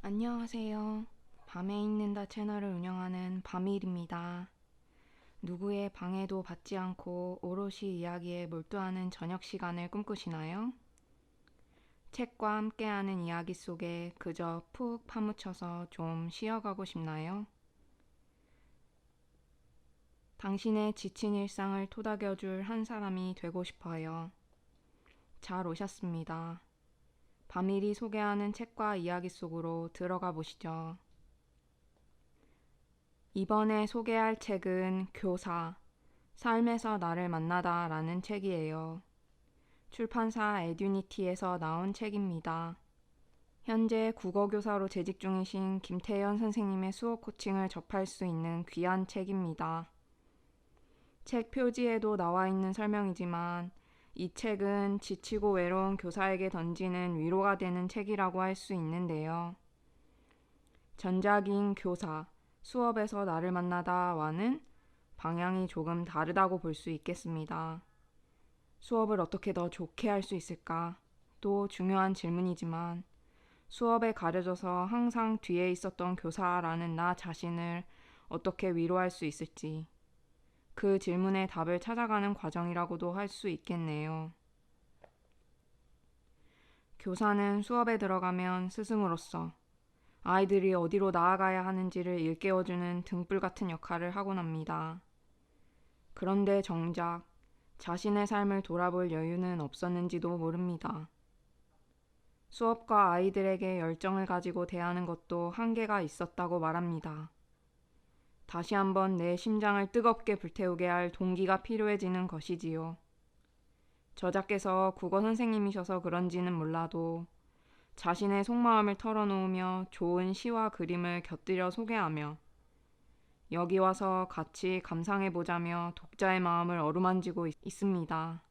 안녕하세요. 밤에 읽는다 채널을 운영하는 밤일입니다. 누구의 방해도 받지 않고 오롯이 이야기에 몰두하는 저녁 시간을 꿈꾸시나요? 책과 함께하는 이야기 속에 그저 푹 파묻혀서 좀 쉬어가고 싶나요? 당신의 지친 일상을 토닥여줄 한 사람이 되고 싶어요. 잘 오셨습니다. 밤일이 소개하는 책과 이야기 속으로 들어가 보시죠. 이번에 소개할 책은 교사, 삶에서 나를 만나다 라는 책이에요. 출판사 에듀니티에서 나온 책입니다. 현재 국어교사로 재직 중이신 김태연 선생님의 수업 코칭을 접할 수 있는 귀한 책입니다. 책 표지에도 나와 있는 설명이지만 이 책은 지치고 외로운 교사에게 던지는 위로가 되는 책이라고 할 수 있는데요. 전작인 교사, 수업에서 나를 만나다와는 방향이 조금 다르다고 볼 수 있겠습니다. 수업을 어떻게 더 좋게 할 수 있을까? 또 중요한 질문이지만 수업에 가려져서 항상 뒤에 있었던 교사라는 나 자신을 어떻게 위로할 수 있을지 그 질문에 답을 찾아가는 과정이라고도 할 수 있겠네요. 교사는 수업에 들어가면 스승으로서 아이들이 어디로 나아가야 하는지를 일깨워주는 등불 같은 역할을 하곤 합니다. 그런데 정작 자신의 삶을 돌아볼 여유는 없었는지도 모릅니다. 수업과 아이들에게 열정을 가지고 대하는 것도 한계가 있었다고 말합니다. 다시 한번 내 심장을 뜨겁게 불태우게 할 동기가 필요해지는 것이지요. 저자께서 국어 선생님이셔서 그런지는 몰라도 자신의 속마음을 털어놓으며 좋은 시와 그림을 곁들여 소개하며 여기 와서 같이 감상해보자며 독자의 마음을 어루만지고 있습니다.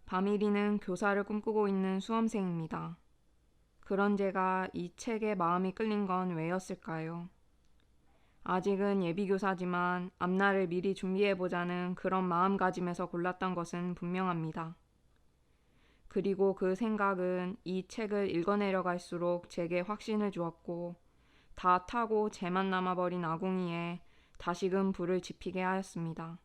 밤일이는 교사를 꿈꾸고 있는 수험생입니다. 그런 제가 이 책에 마음이 끌린 건 왜였을까요? 아직은 예비교사지만 앞날을 미리 준비해보자는 그런 마음가짐에서 골랐던 것은 분명합니다. 그리고 그 생각은 이 책을 읽어내려갈수록 제게 확신을 주었고 다 타고 재만 남아버린 아궁이에 다시금 불을 지피게 하였습니다.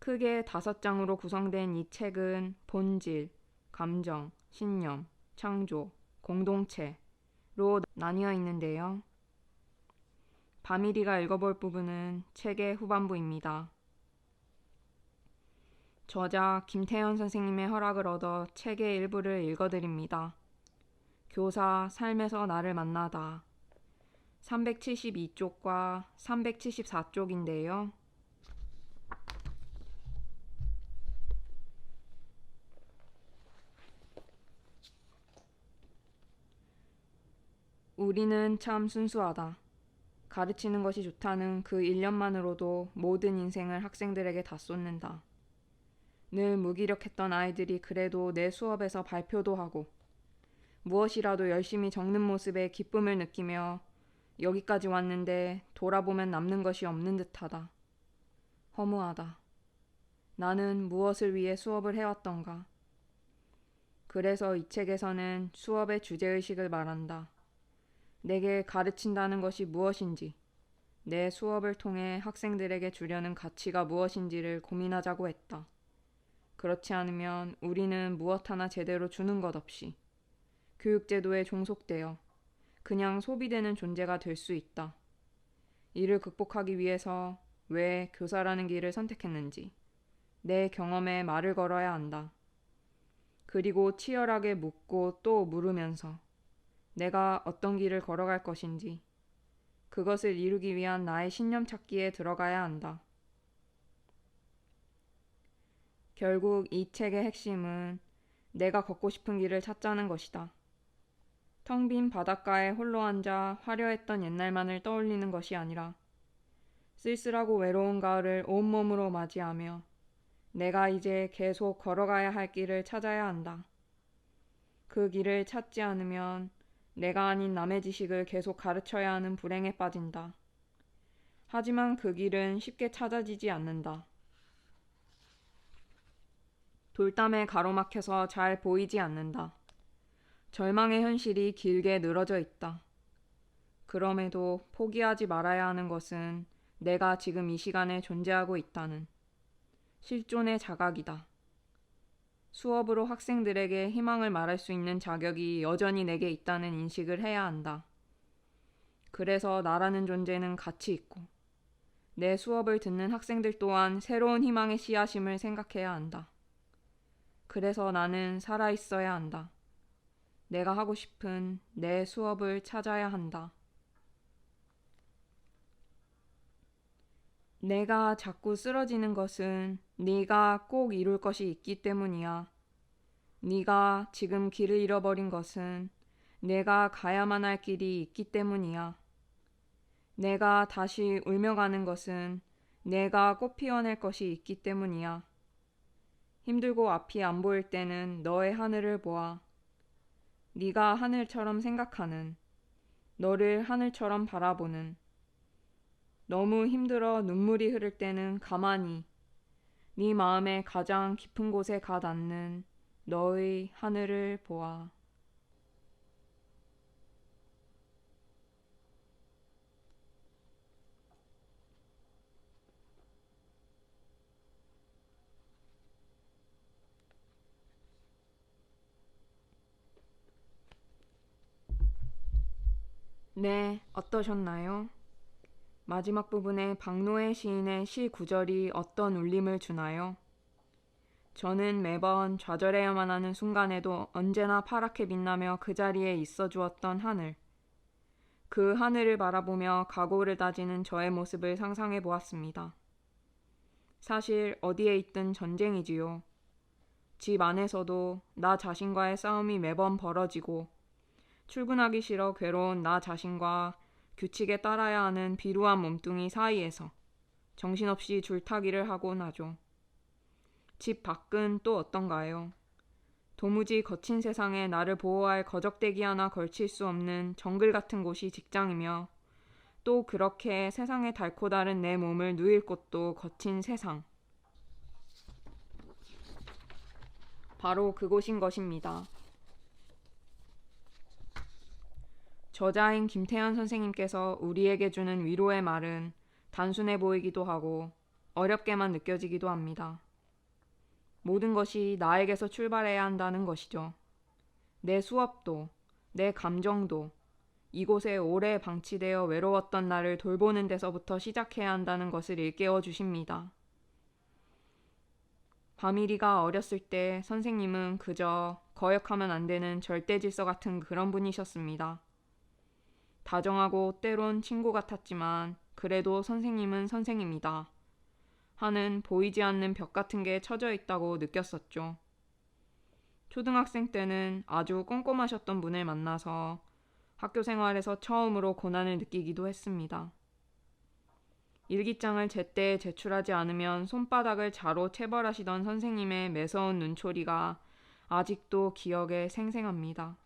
크게 5장으로 구성된 이 책은 본질, 감정, 신념, 창조, 공동체로 나뉘어 있는데요. 밤일이가 읽어볼 부분은 책의 후반부입니다. 저자 김태현 선생님의 허락을 얻어 책의 일부를 읽어드립니다. 교사 삶에서 나를 만나다 372쪽과 374쪽인데요. 우리는 참 순수하다. 가르치는 것이 좋다는 그 1년만으로도 모든 인생을 학생들에게 다 쏟는다. 늘 무기력했던 아이들이 그래도 내 수업에서 발표도 하고 무엇이라도 열심히 적는 모습에 기쁨을 느끼며 여기까지 왔는데 돌아보면 남는 것이 없는 듯하다. 허무하다. 나는 무엇을 위해 수업을 해왔던가. 그래서 이 책에서는 수업의 주제의식을 말한다. 내게 가르친다는 것이 무엇인지, 내 수업을 통해 학생들에게 주려는 가치가 무엇인지를 고민하자고 했다. 그렇지 않으면 우리는 무엇 하나 제대로 주는 것 없이 교육제도에 종속되어 그냥 소비되는 존재가 될 수 있다. 이를 극복하기 위해서 왜 교사라는 길을 선택했는지 내 경험에 말을 걸어야 한다. 그리고 치열하게 묻고 또 물으면서 내가 어떤 길을 걸어갈 것인지 그것을 이루기 위한 나의 신념 찾기에 들어가야 한다. 결국 이 책의 핵심은 내가 걷고 싶은 길을 찾자는 것이다. 텅 빈 바닷가에 홀로 앉아 화려했던 옛날만을 떠올리는 것이 아니라 쓸쓸하고 외로운 가을을 온몸으로 맞이하며 내가 이제 계속 걸어가야 할 길을 찾아야 한다. 그 길을 찾지 않으면 내가 아닌 남의 지식을 계속 가르쳐야 하는 불행에 빠진다. 하지만 그 길은 쉽게 찾아지지 않는다. 돌담에 가로막혀서 잘 보이지 않는다. 절망의 현실이 길게 늘어져 있다. 그럼에도 포기하지 말아야 하는 것은 내가 지금 이 시간에 존재하고 있다는 실존의 자각이다. 수업으로 학생들에게 희망을 말할 수 있는 자격이 여전히 내게 있다는 인식을 해야 한다. 그래서 나라는 존재는 가치 있고 내 수업을 듣는 학생들 또한 새로운 희망의 씨앗임을 생각해야 한다. 그래서 나는 살아있어야 한다. 내가 하고 싶은 내 수업을 찾아야 한다. 내가 자꾸 쓰러지는 것은 네가 꼭 이룰 것이 있기 때문이야. 네가 지금 길을 잃어버린 것은 내가 가야만 할 길이 있기 때문이야. 내가 다시 울며 가는 것은 내가 꽃 피워낼 것이 있기 때문이야. 힘들고 앞이 안 보일 때는 너의 하늘을 보아. 네가 하늘처럼 생각하는, 너를 하늘처럼 바라보는, 너무 힘들어 눈물이 흐를 때는 가만히 네 마음의 가장 깊은 곳에 가 닿는 너의 하늘을 보아. 네, 어떠셨나요? 마지막 부분에 박노해 시인의 시 구절이 어떤 울림을 주나요? 저는 매번 좌절해야만 하는 순간에도 언제나 파랗게 빛나며 그 자리에 있어 주었던 하늘. 그 하늘을 바라보며 각오를 다지는 저의 모습을 상상해 보았습니다. 사실 어디에 있든 전쟁이지요. 집 안에서도 나 자신과의 싸움이 매번 벌어지고 출근하기 싫어 괴로운 나 자신과 규칙에 따라야 하는 비루한 몸뚱이 사이에서 정신없이 줄타기를 하곤 하죠. 집 밖은 또 어떤가요? 도무지 거친 세상에 나를 보호할 거적대기 하나 걸칠 수 없는 정글 같은 곳이 직장이며 또 그렇게 세상에 닳고 다른 내 몸을 누일 곳도 거친 세상. 바로 그곳인 것입니다. 저자인 김태현 선생님께서 우리에게 주는 위로의 말은 단순해 보이기도 하고 어렵게만 느껴지기도 합니다. 모든 것이 나에게서 출발해야 한다는 것이죠. 내 수업도, 내 감정도, 이곳에 오래 방치되어 외로웠던 나를 돌보는 데서부터 시작해야 한다는 것을 일깨워 주십니다. 바미리가 어렸을 때 선생님은 그저 거역하면 안 되는 절대 질서 같은 그런 분이셨습니다. 다정하고 때론 친구 같았지만 그래도 선생님은 선생입니다. 하는 보이지 않는 벽 같은 게 쳐져 있다고 느꼈었죠. 초등학생 때는 아주 꼼꼼하셨던 분을 만나서 학교 생활에서 처음으로 고난을 느끼기도 했습니다. 일기장을 제때 제출하지 않으면 손바닥을 자로 체벌하시던 선생님의 매서운 눈초리가 아직도 기억에 생생합니다.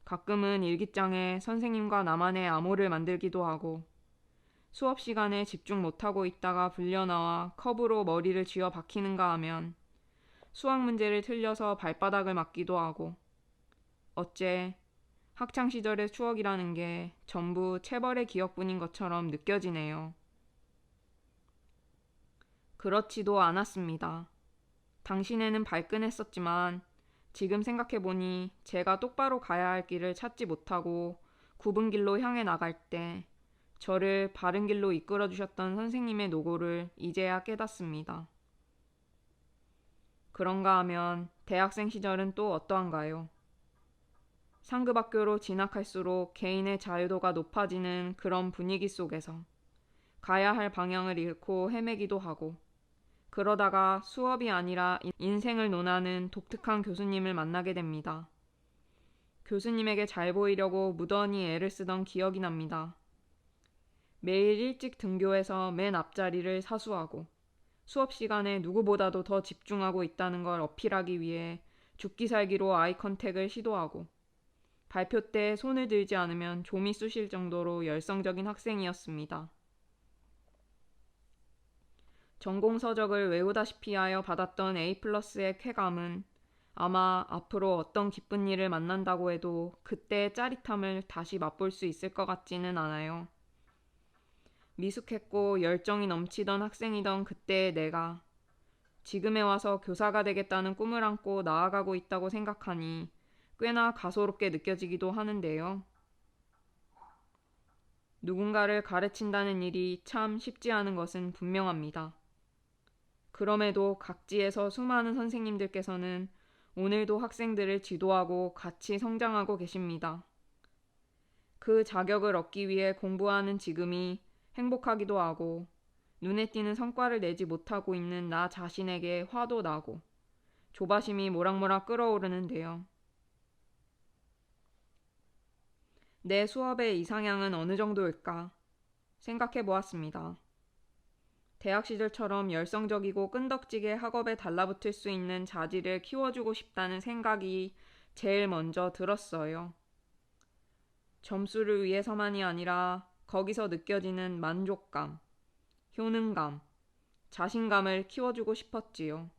가끔은 일기장에 선생님과 나만의 암호를 만들기도 하고 수업 시간에 집중 못하고 있다가 불려나와 컵으로 머리를 쥐어 박히는가 하면 수학 문제를 틀려서 발바닥을 맞기도 하고 어째 학창시절의 추억이라는 게 전부 체벌의 기억뿐인 것처럼 느껴지네요. 그렇지도 않았습니다. 당신에는 발끈했었지만 지금 생각해보니 제가 똑바로 가야 할 길을 찾지 못하고 굽은 길로 향해 나갈 때 저를 바른 길로 이끌어 주셨던 선생님의 노고를 이제야 깨닫습니다. 그런가 하면 대학생 시절은 또 어떠한가요? 상급 학교로 진학할수록 개인의 자유도가 높아지는 그런 분위기 속에서 가야 할 방향을 잃고 헤매기도 하고 그러다가 수업이 아니라 인생을 논하는 독특한 교수님을 만나게 됩니다. 교수님에게 잘 보이려고 무던히 애를 쓰던 기억이 납니다. 매일 일찍 등교해서 맨 앞자리를 사수하고 수업 시간에 누구보다도 더 집중하고 있다는 걸 어필하기 위해 죽기 살기로 아이 컨택을 시도하고 발표 때 손을 들지 않으면 좀이 쑤실 정도로 열성적인 학생이었습니다. 전공 서적을 외우다시피 하여 받았던 A+의 쾌감은 아마 앞으로 어떤 기쁜 일을 만난다고 해도 그때의 짜릿함을 다시 맛볼 수 있을 것 같지는 않아요. 미숙했고 열정이 넘치던 학생이던 그때의 내가 지금에 와서 교사가 되겠다는 꿈을 안고 나아가고 있다고 생각하니 꽤나 가소롭게 느껴지기도 하는데요. 누군가를 가르친다는 일이 참 쉽지 않은 것은 분명합니다. 그럼에도 각지에서 수많은 선생님들께서는 오늘도 학생들을 지도하고 같이 성장하고 계십니다. 그 자격을 얻기 위해 공부하는 지금이 행복하기도 하고 눈에 띄는 성과를 내지 못하고 있는 나 자신에게 화도 나고 조바심이 모락모락 끓어오르는데요. 내 수업의 이상향은 어느 정도일까 생각해 보았습니다. 대학 시절처럼 열성적이고 끈덕지게 학업에 달라붙을 수 있는 자질을 키워주고 싶다는 생각이 제일 먼저 들었어요. 점수를 위해서만이 아니라 거기서 느껴지는 만족감, 효능감, 자신감을 키워주고 싶었지요.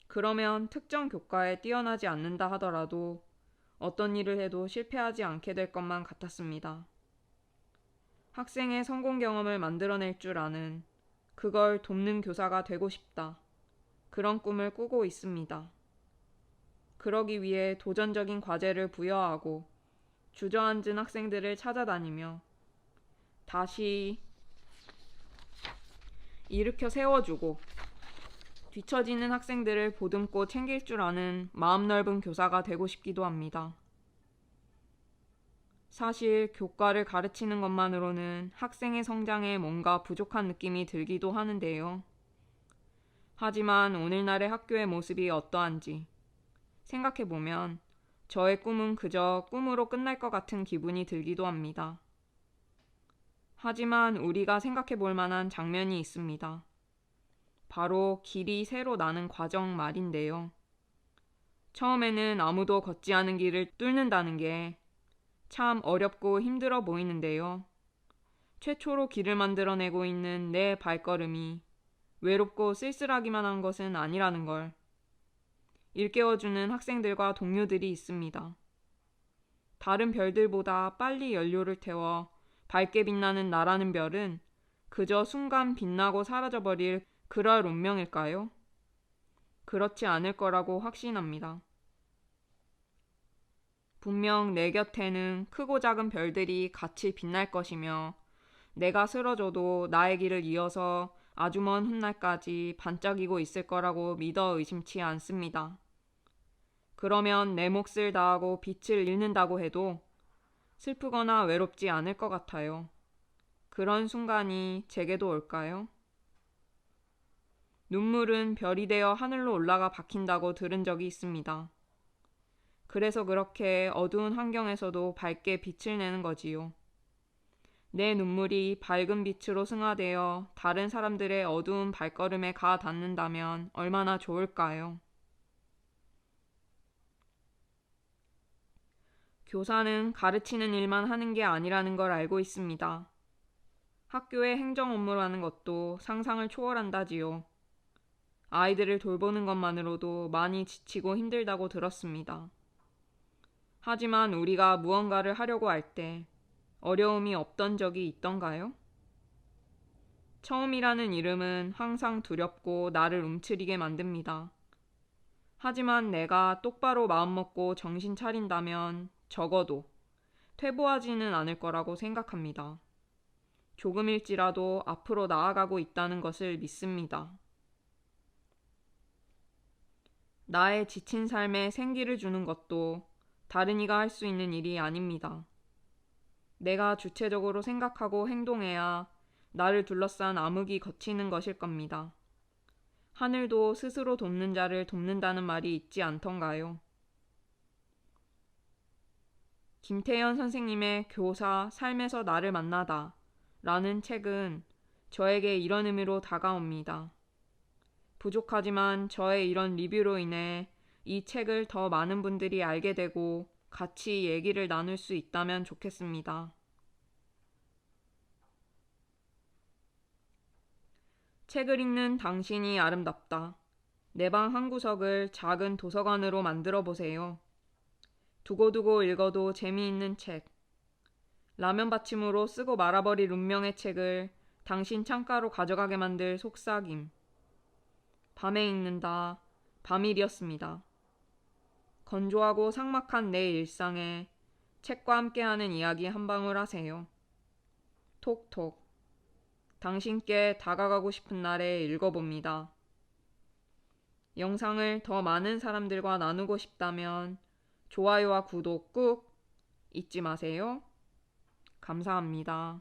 그러면 특정 교과에 뛰어나지 않는다 하더라도 어떤 일을 해도 실패하지 않게 될 것만 같았습니다. 학생의 성공 경험을 만들어낼 줄 아는 그걸 돕는 교사가 되고 싶다. 그런 꿈을 꾸고 있습니다. 그러기 위해 도전적인 과제를 부여하고 주저앉은 학생들을 찾아다니며 다시 일으켜 세워주고 뒤처지는 학생들을 보듬고 챙길 줄 아는 마음 넓은 교사가 되고 싶기도 합니다. 사실 교과를 가르치는 것만으로는 학생의 성장에 뭔가 부족한 느낌이 들기도 하는데요. 하지만 오늘날의 학교의 모습이 어떠한지 생각해보면 저의 꿈은 그저 꿈으로 끝날 것 같은 기분이 들기도 합니다. 하지만 우리가 생각해볼 만한 장면이 있습니다. 바로 길이 새로 나는 과정 말인데요. 처음에는 아무도 걷지 않은 길을 뚫는다는 게 참 어렵고 힘들어 보이는데요. 최초로 길을 만들어내고 있는 내 발걸음이 외롭고 쓸쓸하기만 한 것은 아니라는 걸 일깨워주는 학생들과 동료들이 있습니다. 다른 별들보다 빨리 연료를 태워 밝게 빛나는 나라는 별은 그저 순간 빛나고 사라져버릴 그럴 운명일까요? 그렇지 않을 거라고 확신합니다. 분명 내 곁에는 크고 작은 별들이 같이 빛날 것이며 내가 쓰러져도 나의 길을 이어서 아주 먼 훗날까지 반짝이고 있을 거라고 믿어 의심치 않습니다. 그러면 내 몫을 다하고 빛을 잃는다고 해도 슬프거나 외롭지 않을 것 같아요. 그런 순간이 제게도 올까요? 눈물은 별이 되어 하늘로 올라가 박힌다고 들은 적이 있습니다. 그래서 그렇게 어두운 환경에서도 밝게 빛을 내는 거지요. 내 눈물이 밝은 빛으로 승화되어 다른 사람들의 어두운 발걸음에 가 닿는다면 얼마나 좋을까요? 교사는 가르치는 일만 하는 게 아니라는 걸 알고 있습니다. 학교의 행정 업무라는 것도 상상을 초월한다지요. 아이들을 돌보는 것만으로도 많이 지치고 힘들다고 들었습니다. 하지만 우리가 무언가를 하려고 할 때 어려움이 없던 적이 있던가요? 처음이라는 이름은 항상 두렵고 나를 움츠리게 만듭니다. 하지만 내가 똑바로 마음먹고 정신 차린다면 적어도 퇴보하지는 않을 거라고 생각합니다. 조금일지라도 앞으로 나아가고 있다는 것을 믿습니다. 나의 지친 삶에 생기를 주는 것도 다른 이가 할 수 있는 일이 아닙니다. 내가 주체적으로 생각하고 행동해야 나를 둘러싼 암흑이 걷히는 것일 겁니다. 하늘도 스스로 돕는 자를 돕는다는 말이 있지 않던가요? 김태현 선생님의 교사 삶에서 나를 만나다 라는 책은 저에게 이런 의미로 다가옵니다. 부족하지만 저의 이런 리뷰로 인해 이 책을 더 많은 분들이 알게 되고 같이 얘기를 나눌 수 있다면 좋겠습니다. 책을 읽는 당신이 아름답다. 내 방 한 구석을 작은 도서관으로 만들어 보세요. 두고두고 읽어도 재미있는 책. 라면 받침으로 쓰고 말아버릴 운명의 책을 당신 창가로 가져가게 만들 속삭임. 밤에 읽는다. 밤일이었습니다. 건조하고 삭막한 내 일상에 책과 함께하는 이야기 한 방울 하세요. 톡톡. 당신께 다가가고 싶은 날에 읽어봅니다. 영상을 더 많은 사람들과 나누고 싶다면 좋아요와 구독 꾹 잊지 마세요. 감사합니다.